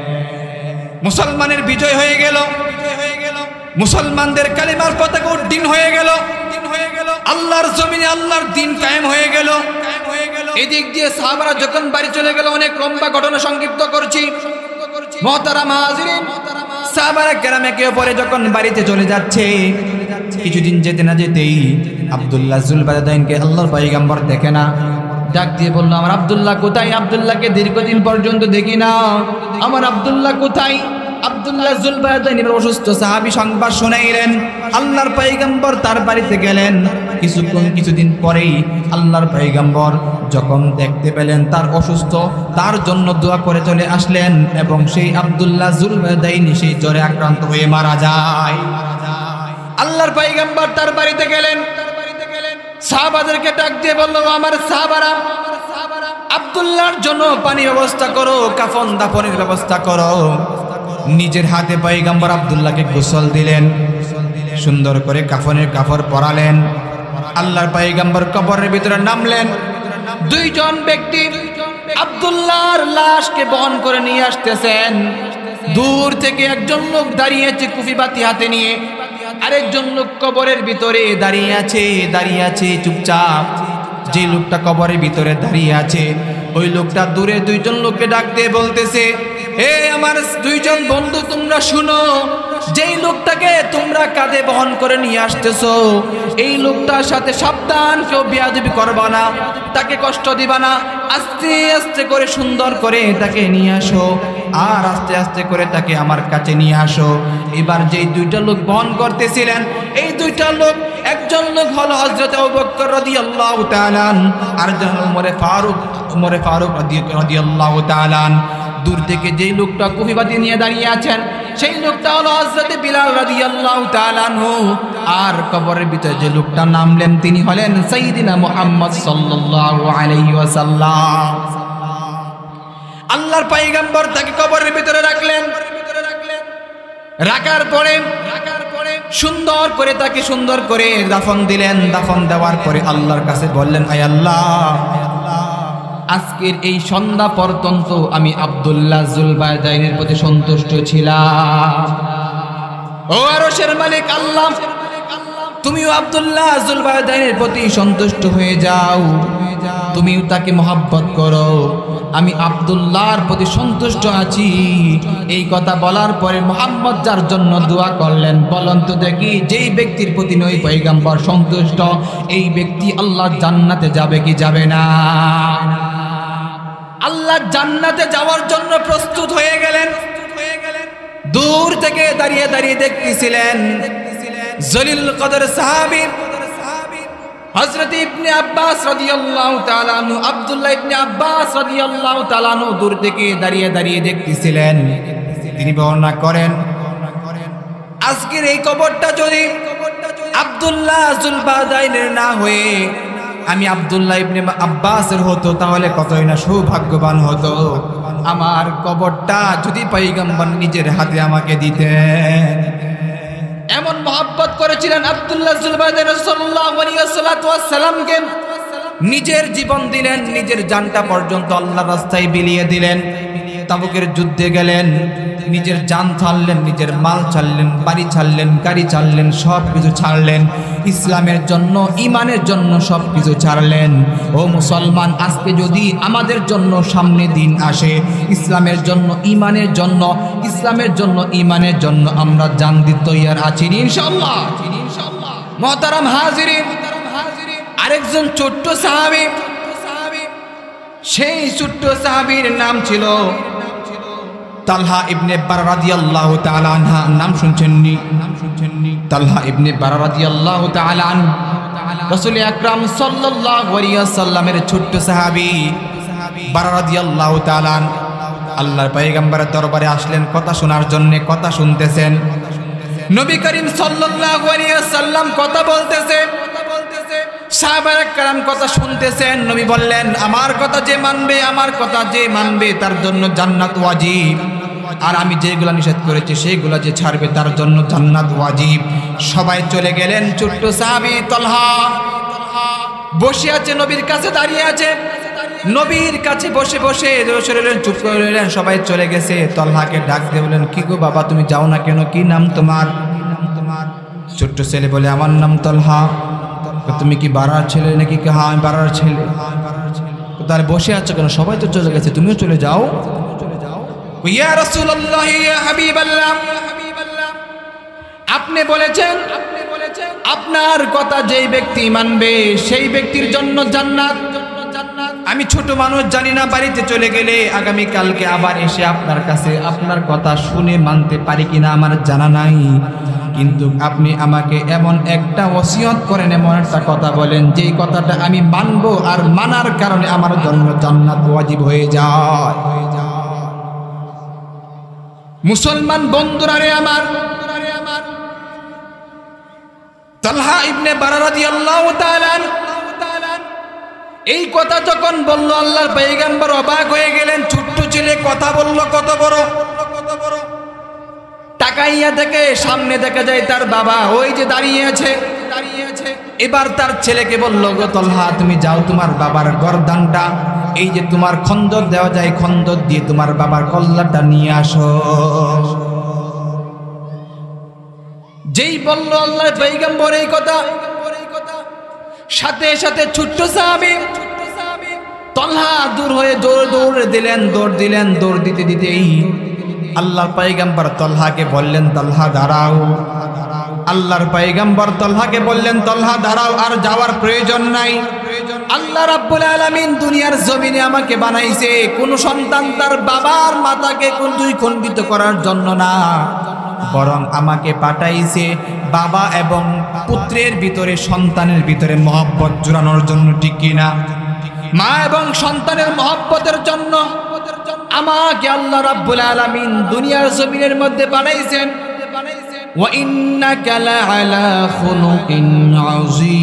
A: মুসলমানের বিজয় হয়ে গেল, মুসলমানদের কালিমার পতাকা উড্ডীন হয়ে গেল, আল্লাহর জমিনে আল্লাহর দ্বীন কায়েম হয়ে গেল। এদিক দিয়ে সাহাবারা যখন বাড়ি চলে গেল, অনেক লম্বা ঘটনা সংক্ষিপ্ত করছি। মুহতারাম হাজিরিন, সাহাবারা কেরামে কেউ পরে যখন বাড়িতে চলে যাচ্ছে, কিছুদিন যেতে না যেতেই আব্দুল্লাহ জুলবাজদাইনকে আল্লাহর পয়গম্বর দেখে না। ডাক দিয়ে বলল, আমার আব্দুল্লাহ কোথায়? আব্দুল্লাহকে দীর্ঘদিন পর্যন্ত দেখি না, আমার আব্দুল্লাহ কোথায়? আব্দুল্লাহ যুলবায়দাইনের অসুস্থ সাহাবী সংবাদ শুনাইলেন। আল্লাহর পয়গম্বর তার বাড়িতে গেলেন। কিছুদিন পরেই আল্লাহর পয়গম্বর যখন দেখতে পেলেন তার অসুস্থ, তার জন্য দোয়া করে চলে আসলেন এবং সেই আব্দুল্লাহ যুলবায়দাইনি সেই জ্বরে আক্রান্ত হয়ে মারা যায়। আল্লাহর পয়গম্বর তার বাড়িতে গেলেন, সাহাবাদেরকে ডাক দিয়ে বলল, আমার সাহাবারা, আব্দুল্লাহর জন্য পানির ব্যবস্থা করো, কাফন দাফনের ব্যবস্থা করো। নিজের হাতে পয়গম্বর আব্দুল্লাহকে গোসল দিলেন, সুন্দর করে কাফনের কাপড় পরালেন। আল্লাহর পয়গম্বর কবরের ভিতরে নামলেন। দুইজন ব্যক্তি আব্দুল্লাহর লাশকে বহন করে নিয়ে আসতেছেন। দূর থেকে একজন লোক দাঁড়িয়ে আছে কুফি বাতি হাতে নিয়ে, আরেকজন লোক কবরের ভিতরে দাঁড়িয়ে আছে চুপচাপ। যে লোকটা কবরের ভিতরে দাঁড়িয়ে আছে ওই লোকটা দূরে দুইজন লোককে ডাক দিয়ে বলতেছে, এ আমার দুইজন বন্ধু, তোমরা শুনো, যেই লোকটাকে তোমরা কাঁধে বহন করে নিয়ে আসতেছো এই লোকটার সাথে সাবধান, কেউ বেয়াদবি করবা না, তাকে কষ্ট দিবা না, আস্তে আস্তে করে সুন্দর করে তাকে নিয়ে আসো, আর আস্তে আস্তে করে তাকে আমার কাছে নিয়ে আসো। এবার যেই দুইটা লোক বহন করতেছিলেন এই দুইটা লোক, একজন লোক হলো হযরত আবু বকর রাদিয়াল্লাহু তাআলা আনহু, আরেকজন হলো উমরে ফারুক রাদিয়াল্লাহু তাআলা আনহু। দূর থেকে যেই লোকটা কুফিবাতি নিয়ে দাঁড়িয়ে আছেন সেই লোকটা হলো হযরত বিলাল রাদিয়াল্লাহু তাআলা আনহু। আর কবরের ভিতরে যে লোকটা নামলেন তিনি হলেন সাইয়্যিদিনা মুহাম্মদ সাল্লাল্লাহু আলাইহি ওয়াসাল্লাম। আল্লাহর পয়গম্বর তাকে কবরের ভিতরে রাখলেন। রাখার পরে সুন্দর করে তাকে সুন্দর করে দাফন দিলেন। দাফন দেওয়ার পরে আল্লাহর কাছে বললেন, আয় আল্লাহ, আজকের এই সন্ধ্যা পর্যন্ত আমি আব্দুল্লাহ যুলবায়দাইনের প্রতি সন্তুষ্ট ছিলাম। ও আরশের মালিক আল্লাহ, তুমিও আব্দুল্লাহ যুলবায়দাইনের প্রতি সন্তুষ্ট হয়ে যাও, তুমিও তাকে মহব্বত করো। আমি আব্দুল্লাহর প্রতি সন্তুষ্ট আছি। এই কথা বলার পরে মুহাম্মদ যার জন্য দোয়া করলেন, বলুন তো দেখি, যেই ব্যক্তির প্রতি নবী পয়গম্বর সন্তুষ্ট এই ব্যক্তি আল্লাহর জান্নাতে যাবে কি যাবে না? আল্লাহ জান্নাতে যাওয়ার জন্য প্রস্তুত হয়ে গেলেন। দূর থেকে দাঁড়িয়ে দাঁড়িয়ে দেখতেছিলেন জলিল কদর সাহাবী হযরত ইবনে আব্বাস রাদিয়াল্লাহু তাআলা আনহু, আব্দুল্লাহ ইবনে আব্বাস রাদিয়াল্লাহু তাআলা আনহু দূর থেকে দাঁড়িয়ে দাঁড়িয়ে দেখতেছিলেন। তিনি বর্ণনা করেন, আজকের এই কবরটা যদি আব্দুল্লাহ যুলবায়দাইনের না হয়ে আমি আব্দুল্লাহ ইবনে আব্বাসের হতো তাহলে কতই না সৌভাগ্যবান হতো। আমার কবরটা যদি পয়গম্বর নিজের হাতে আমাকে দিতেন। এমন মহব্বত করেছিলেন আব্দুল্লাহ যুলবায়দাইন সাল্লাল্লাহু আলাইহি ওয়াসাল্লামকে, নিজের জীবন দিলেন, নিজের জানটা পর্যন্ত আল্লাহর রাস্তায় বিলিয়ে দিলেন। তাবুকের যুদ্ধে গেলেন, নিজের জান ছাড়লেন, নিজের মাল ছাড়লেন, বাড়ি ছাড়লেন, গাড়ি ছাড়লেন, সব কিছু ছাড়লেন ইসলামের জন্য, ইমানের জন্য সব কিছু ছাড়লেন। ও মুসলমান, আজকে যদি আমাদের জন্য সামনে দিন আসে ইসলামের জন্য, ইমানের জন্য, ইসলামের জন্য, ইমানের জন্য আমরা জান দিতে তৈয়ার আছি ইনশাআল্লাহ। মুহতারাম হাজিরিন, আরেকজন ছোট্ট সাহাবী, সেই ছোট্ট সাহাবীর নাম ছিল তালহা ইবনে বারা রাদিয়াল্লাহু তাআলা আনহু। নাম শুনছেননি? তালহা ইবনে বারা রাদিয়াল্লাহু তাআলা আনহু রাসূল আকরাম সাল্লাল্লাহু আলাইহি ওয়াসাল্লামের ছোট্ট সাহাবী বারা রাদিয়াল্লাহু তাআলা আনহু আল্লাহর পয়গম্বরের দরবারে আসলেন কথা শোনার জন্য। কথা শুনতেছেন, নবী করিম সাল্লাল্লাহু আলাইহি ওয়াসাল্লাম কথা বলতেছে, সাহাবায়ে কেরাম কথা শুনতেছেন। নবী বললেন, আমার কথা যে মানবে, আমার কথা যে মানবে তার জন্য জান্নাত ওয়াজিব, আর আমি যেগুলা নিষেধ করেছি সেইগুলা যে ছাড়বে তার জন্য জান্নাত ওয়াজিব। সবাই চলে গেলেন। ছোট্ট সাহাবী তালহা বসে আছে, নবীর কাছে দাঁড়িয়ে আছে। নবীর কাছে বসে বসে রইলেন, চুপ করে রইলেন। সবাই চলে গেছে। তালহাকে ডাক দিয়ে বললেন, কি গো বাবা, তুমি যাও না কেন? কি নাম তোমার? ছোট্ট ছেলে বলে, আমার নাম তালহা। তুমি কি বারার ছেলে নাকি? হ্যাঁ, আমি বারার ছেলে। তাহলে বসে আছো কেন? সবাই তো চলে গেছে, তুমিও চলে যাও। ইয়া রাসূলুল্লাহ, ইয়া হাবিবাল্লাহ, আপনি বলেছেন আপনার কথা যেই ব্যক্তি মানবে সেই ব্যক্তির জন্য জান্নাত। আমি ছোট মানুষ, জানি না বাড়িতে চলে গেলে আগামী কালকে আবার এসে আপনার কাছে আপনার কথা শুনে মানতে পারি কিনা আমার জানা নাই, কিন্তু আপনি আমাকে এমন একটা ওসিয়ত করেন, এমন একটা কথা বলেন যেই কথাটা আমি মানবো আর মানার কারণে আমার জন্য জান্নাত ওয়াজিব হয়ে যায়। মুসলমান বন্ধুরা রে আমার, তালহা ইবনে বারা রাদিয়াল্লাহু তাআলা এই কথা যখন বলল, আল্লাহর পয়গম্বর অবাক হয়ে গেলেন। ছোট্ট ছেলে কথা বলল, কত বড়। তাকাইয়া দেখে সামনে দেখা যায় তার বাবা ওই যে দাঁড়িয়ে আছে। এবার তার ছেলেকে বলল, গো তালহা তুমি যাও তোমার বাবার গর্দানটা, এই যে তোমার খন্দক দেওয়া যায়, খন্দক দিয়ে তোমার বাবার কল্লাটা নিয়ে আসো। যেই বলল আল্লাহর পয়গম্বর এই কথা, সাথে সাথে ছোট্ট সাহাবী তালহা দূর হয়ে দৌড় দিলেন। দৌড় দিতে দিতেই আল্লাহর পয়গম্বর তালহাকে বললেন, তালহা দাঁড়াও। আল্লাহর পয়গম্বর তালহাকে বললেন, তালহা দাঁড়াও, আর যাওয়ার প্রয়োজন নাই। আল্লাহ রাব্বুল আলামিন দুনিয়ার জমিনে আমাকে বানাইছে কোন সন্তান তার বাবার মাথাকে খণ্ডিত করার জন্য না, বরং আমাকে পাঠাইছে বাবা এবং পুত্রের ভিতরে, সন্তানের ভিতরে মহব্বত জোড়ানোর জন্য, ঠিক কিনা? মা এবং সন্তানের মহব্বতের জন্য আমাকে আল্লাহ রাব্বুল আলামিন দুনিয়ার জমিনের মধ্যে বানাইছেন। ওয়া ইন্নাকা লাআলা খুলুকিন আযীম,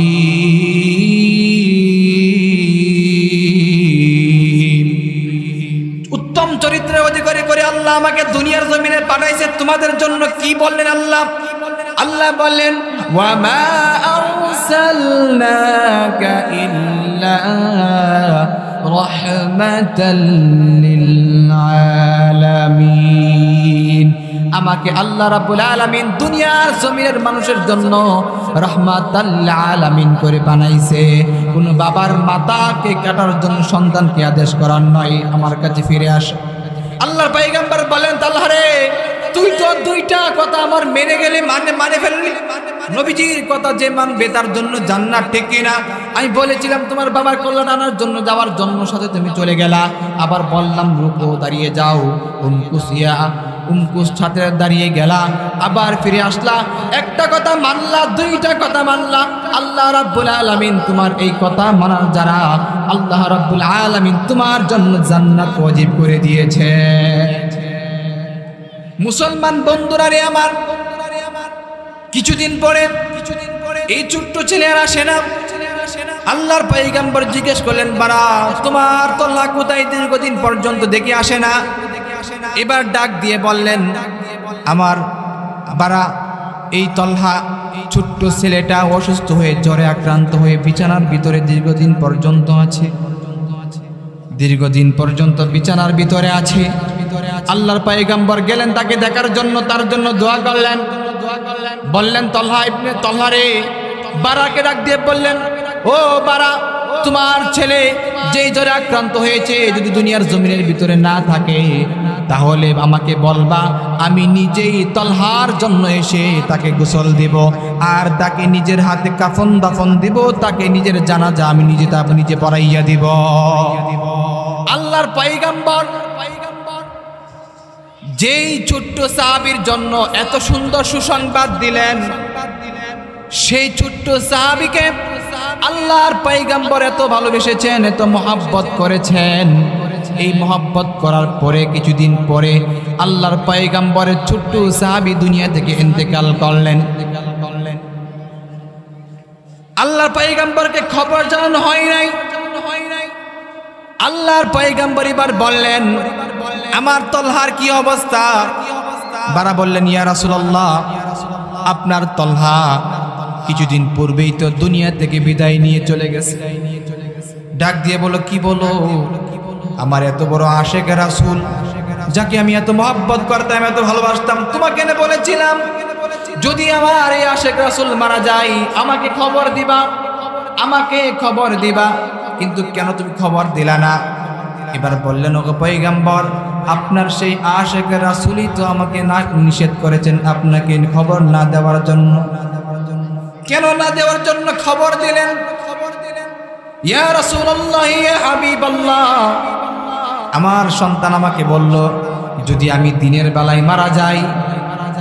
A: উত্তম চরিত্রের অধিকারী করে আল্লাহ আমাকে দুনিয়ার জমিনে পাঠাইছে। তোমাদের জন্য কি বললেন আল্লাহ? আল্লাহ বললেন, ওয়া মা আরসালনাকা ইল্লা রাহমাতাল লিল আলামিন, আমাকে আল্লাহ রাব্বুল আলামিন দুনিয়ার জমিনের মানুষের জন্য রাহমাতাল লিল আলামিন করে বানাইছে। কোন বাবার মাথাকে কাটার জন্য সন্তানকে আদেশ করার নয়, আমার কাছে ফিরে আস। আল্লাহর পয়গম্বর বলেন, তালহা রে তুই তো দুইটা কথা আমার মেনে গেলে মানে ফেললি। নবীজির কথা যে মানবে তার জন্য জান্নাত, ঠিক কিনা? আমি বলেছিলাম তোমার বাবার কল্যাণ আনার জন্য যাওয়ার জন্য, সাথে তুমি চলে গেলা। আবার বললাম রুকু দাঁড়িয়ে যাও, উমকুস সাথে দাঁড়িয়ে গেলা, আবার ফিরে আসলা। একটা কথা মানলা, দুইটা কথা মানলা। আল্লাহ রাব্বুল আলামিন তোমার এই কথা মানার যারা, আল্লাহ রাব্বুল আলামিন তোমার জন্য জান্নাত ওয়াজিব করে দিয়েছে। মুসলমান বন্ধুরা রে আমার, কিছুদিন পরে এই ছোট্ট ছেলেরা আসে না। আল্লাহর পয়গম্বর জিজ্ঞেস করলেন, বারা তোমার তালহা কোথায়? দীর্ঘদিন পর্যন্ত দেখে আসে না। এবার ডাক দিয়ে বললেন, আমার বারা এই তালহা ছোট্ট ছেলেটা অসুস্থ হয়ে জ্বরে আক্রান্ত হয়ে বিছানার ভিতরে দীর্ঘদিন পর্যন্ত আছে, দীর্ঘদিন পর্যন্ত বিছানার ভিতরে আছে। আল্লাহর পয়গম্বর গেলেন তাকে দেখার জন্য, তার জন্য দোয়া করলেন। বললেন, তালহা ইবনে তালহা রে, বারাকে ডাক দিয়ে বললেন, ও বারা তোমার ছেলে যেই জ্বরে আক্রান্ত হয়েছে যদি দুনিয়ার জমিনের ভিতরে না থাকে তাহলে আমাকে বলবা, আমি নিজেই তালহার জন্য এসে তাকে গোসল দিব আর তাকে নিজের হাতে কাফন দাফন দিব, তাকে নিজের জানাজা আমি নিজে পড়াইয়া দিব। আল্লাহর পয়গম্বর যেই ছোট্ট সাহাবীর জন্য এত সুন্দর সুসংবাদ দিলেন, সেই ছোট্ট সাহাবীকে আল্লাহর পয়গম্বর এত ভালোবেসেছেন, এত মহব্বত করেছেন। এই মহব্বত করার পরে কিছুদিন পরে আল্লাহর পয়গম্বরের ছোট্ট সাহাবী দুনিয়া থেকে ইন্তেকাল করলেন। আল্লাহর পয়গম্বরকে খবর জানানো হয় নাই। আল্লাহর পয়গম্বর এবার বললেন, আমার তালহার কি অবস্থা? বারা বললেন, ইয়া রাসূলুল্লাহ, আপনার তালহা কিছুদিন পূর্বেই তো দুনিয়া থেকে বিদায় নিয়ে চলে গেছে। ডাক দিয়ে বলো, কি বলো? আমার এত বড় আশেক রাসূল, যাকে আমি এত মহব্বত করতাম, এত ভালোবাসতাম, তোমাকে না বলেছিলাম যদি আমার এই আশেক রাসূল মারা যায় আমাকে খবর দিবা, আমাকে খবর দিবা, কিন্তু কেন তুমি খবর দিলা না? এবার বললেন, ওগো পয়গম্বর, আপনার সেই আশেক রাসূলই তো আমাকে না নিষেধ করেছেন আপনাকে খবর না দেওয়ার জন্য। কেন না দেওয়ার জন্য খবর দিলেন? ইয়া রাসূলুল্লাহ, ইয়া হাবিবাল্লাহ, আমার সন্তান আমাকে বলল যদি আমি দিনের বেলায় মারা যাই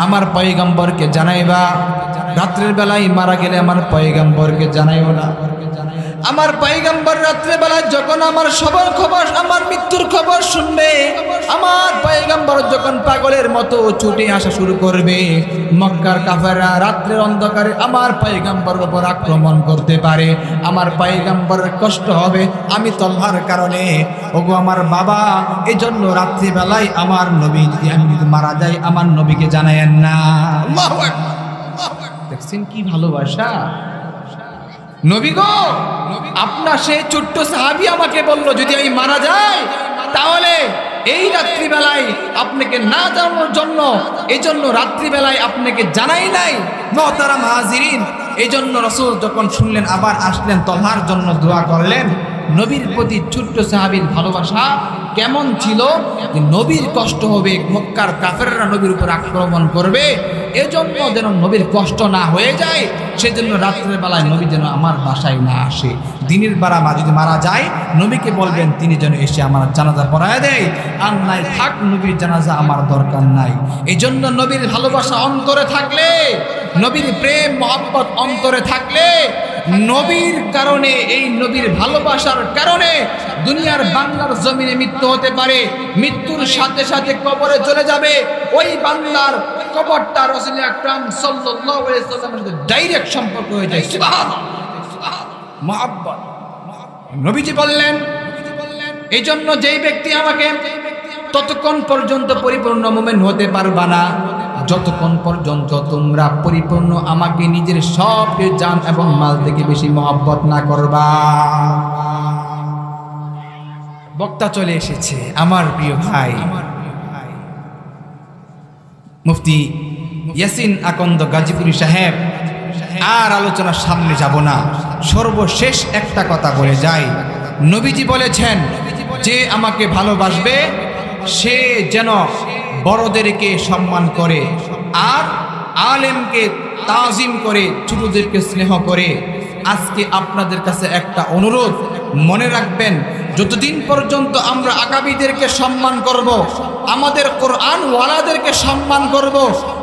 A: আমার পয়গম্বরকে জানাইবা, রাত্রের বেলায় মারা গেলে আমার পয়গম্বরকে জানাইও না। আমার পয়গম্বর রাত্রে বেলায় যখন আমার সবার খবর, আমার মৃত্যুর খবর শুনবে, আমার পয়গম্বর যখন পাগলের মতো ছুটে আসা শুরু করবে, মক্কার কাফেররা রাত্রের অন্ধকারে আমার পয়গম্বরের উপর আক্রমণ করতে পারে, আমার পয়গম্বরের কষ্ট হবে আমি তলহার কারণে। ওগো আমার বাবা, এজন্য রাত্রি বেলায় আমার নবী যদি আমি যদি মারা যাই আমার নবীকে জানায়েন না। আল্লাহু আকবার। দেখছেন কি ভালোবাসা। নবী গো, আপনার সেই ছোট্ট সাহাবী আমাকে বলল যদি আমি মারা যাই তাহলে এই রাত্রিবেলায় আপনাকে না জানানোর জন্য, এই জন্য রাত্রিবেলায় আপনাকে জানাই নাই। মুহতারাম হাজিরিন, এই জন্য রাসূল যখন শুনলেন আবার আসলেন, তলহার জন্য দোয়া করলেন। নবীর প্রতি ছোট্ট সাহাবীর ভালোবাসা কেমন ছিল যে নবীর কষ্ট হবে, মক্কার কাফেররা নবীর উপর আক্রমণ করবে, এজন্য যেন নবীর কষ্ট না হয়ে যায়, সেজন্য রাত্রের বেলায় নবী যেন আমার বাসায় না আসে। দিনের বেলা যদি মারা যায় নবীকে বলবেন তিনি যেন এসে আমার জানাজা পড়ায় দেয়, আর নাই থাক নবীর জানাজা আমার দরকার নাই। এই জন্য নবীর ভালোবাসা অন্তরে থাকলে, নবীর প্রেম মহব্বত অন্তরে থাকলে, নবীর কারণে, এই নবীর ভালোবাসার কারণে দুনিয়ার বাংলার জমিনে মৃত্যু হতে পারে, মৃত্যুর সাথে সাথে কবরে চলে যাবে, ওই বান্দার কবরটা রাসূল আকরাম সাল্লাল্লাহু আলাইহি ওয়াসাল্লামের সাথে ডাইরেক্ট সম্পর্ক হয়ে যায়। সুবহানাল্লাহ, মহব্বত। নবীজি বললেন, এই জন্য যেই ব্যক্তি আমাকে ততক্ষণ পর্যন্ত পরিপূর্ণ মুমিন হতে পারবা না যতক্ষণ পর্যন্ত তোমরা পরিপূর্ণ আমাকে নিজের সব জান এবং মাল থেকে বেশি মহব্বত না করবা। বক্তা চলে এসেছে, আমার প্রিয় ভাই মুফতি ইয়াসিন আকন্দ গাজীপুরি সাহেব। আর আলোচনার সামনে যাব না, সর্বশেষ একটা কথা বলে যাই। নবীজি বলেছেন যে আমাকে ভালোবাসবে সে যেন বড়দেরকে সম্মান করে, আর আলেমকে তাজিম করে, ছোটদেরকে স্নেহ করে। আজকে আপনাদের কাছে একটা অনুরোধ, মনে রাখবেন যতদিন পর্যন্ত আমরা আকাবিদেরকে সম্মান করব, আমাদের কোরআন ওয়ালাদেরকে সম্মান করব,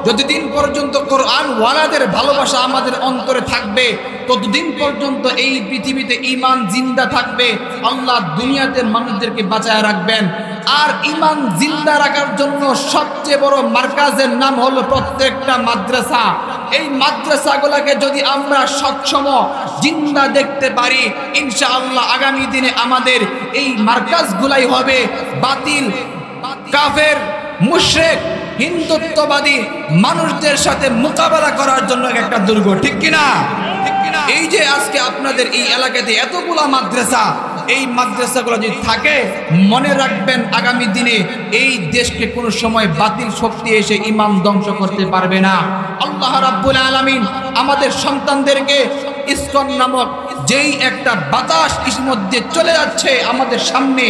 A: যতদিন পর্যন্ত কোরআন ওয়ালাদের ভালোবাসা আমাদের অন্তরে থাকবে ততদিন পর্যন্ত এই পৃথিবীতে ঈমান জিন্দা থাকবে। আল্লাহ দুনিয়াতে মানুষদেরকে বাঁচায় রাখবেন। আর ঈমান জিন্দা রাখার জন্য সবচেয়ে বড় মার্কাজের নাম হলো প্রত্যেকটা মাদ্রাসা। এই মাদ্রাসাগুলোকে যদি আমরা সক্ষম জিন্দা দেখতে পারি, ইনশাআল্লাহ আগামী দিনে আমাদের এই মার্কাজগুলাই হবে বাতিল, কাফের, মুশরিক, হিন্দুত্ববাদী মানুষদের সাথে মোকাবেলা করার জন্য একটা দুর্গ। ঠিক কিনা? এই যে আজকে আপনাদের এই এলাকাতে এতগুলা মাদ্রাসা, এই মাদ্রাসাগুলো যদি থাকে, মনে রাখবেন আগামী দিনে এই দেশকে কোনো সময় বাতিল শক্তি এসে ঈমান ধ্বংস করতে পারবে না। আল্লাহ রাব্বুল আলামিন আমাদের সন্তানদেরকে ইসকন নামক যেই একটা বাতাস ইতিমধ্যে চলে যাচ্ছে আমাদের সামনে,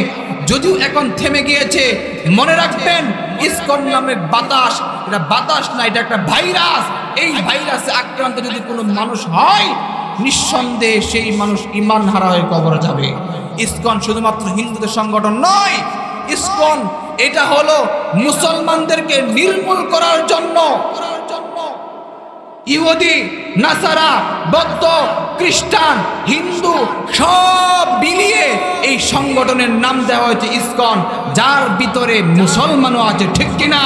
A: যদিও এখন থেমে গিয়েছে, মনে রাখবেন ইসকন নামের বাতাস, এটা বাতাস না, এটা একটা ভাইরাস। এই ভাইরাসে আক্রান্ত যদি কোনো মানুষ হয়, নিঃসন্দেহে সেই মানুষ ঈমান হারা হয়ে কবরে যাবে। ইসকন শুধুমাত্র হিন্দুদের সংগঠন নয়, ইসকন এটা হলো মুসলমানদেরকে নির্মূল করার জন্য। ইহুদি, নাসারা, বৌদ্ধ, খ্রিস্টান, হিন্দু সব মিলিয়ে এই সংগঠনের নাম দেওয়া হয়েছে ইসকন, যার ভিতরে মুসলমানও আছে। ঠিক কিনা?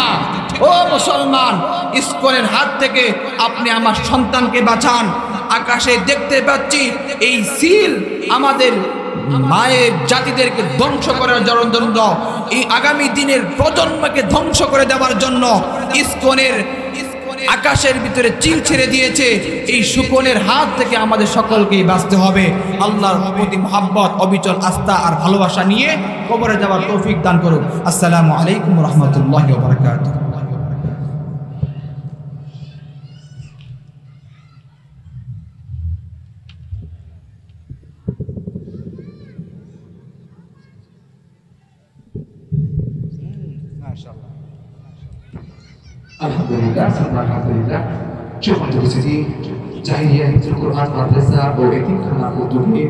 A: ও মুসলমান, ইসকনের হাত থেকে আপনি আমার সন্তানকে বাঁচান। আকাশে দেখতে পাচ্ছি এই সিল আমাদের মায়ের জাতিদেরকে ধ্বংস করার জন্য, এই আগামী দিনের প্রজন্মকে ধ্বংস করে দেওয়ার জন্য ইসকনের আকাশের ভিতরে চিল ছেড়ে দিয়েছে। এই শকুনের হাত থেকে আমাদের সকলকেই বাঁচতে হবে। আল্লাহর প্রতি মহব্বত, অবিচল আস্থা আর ভালোবাসা নিয়ে কবরে যাওয়ার তৌফিক দান করুন। আসসালামু আলাইকুম ওয়া রাহমাতুল্লাহি ওয়া বারাকাতুহু।
B: Alhamdulillah, alhamdulillah. Syukur untuk sini. Jahiliyah Quran Madrasah Boeting Kana Kutubi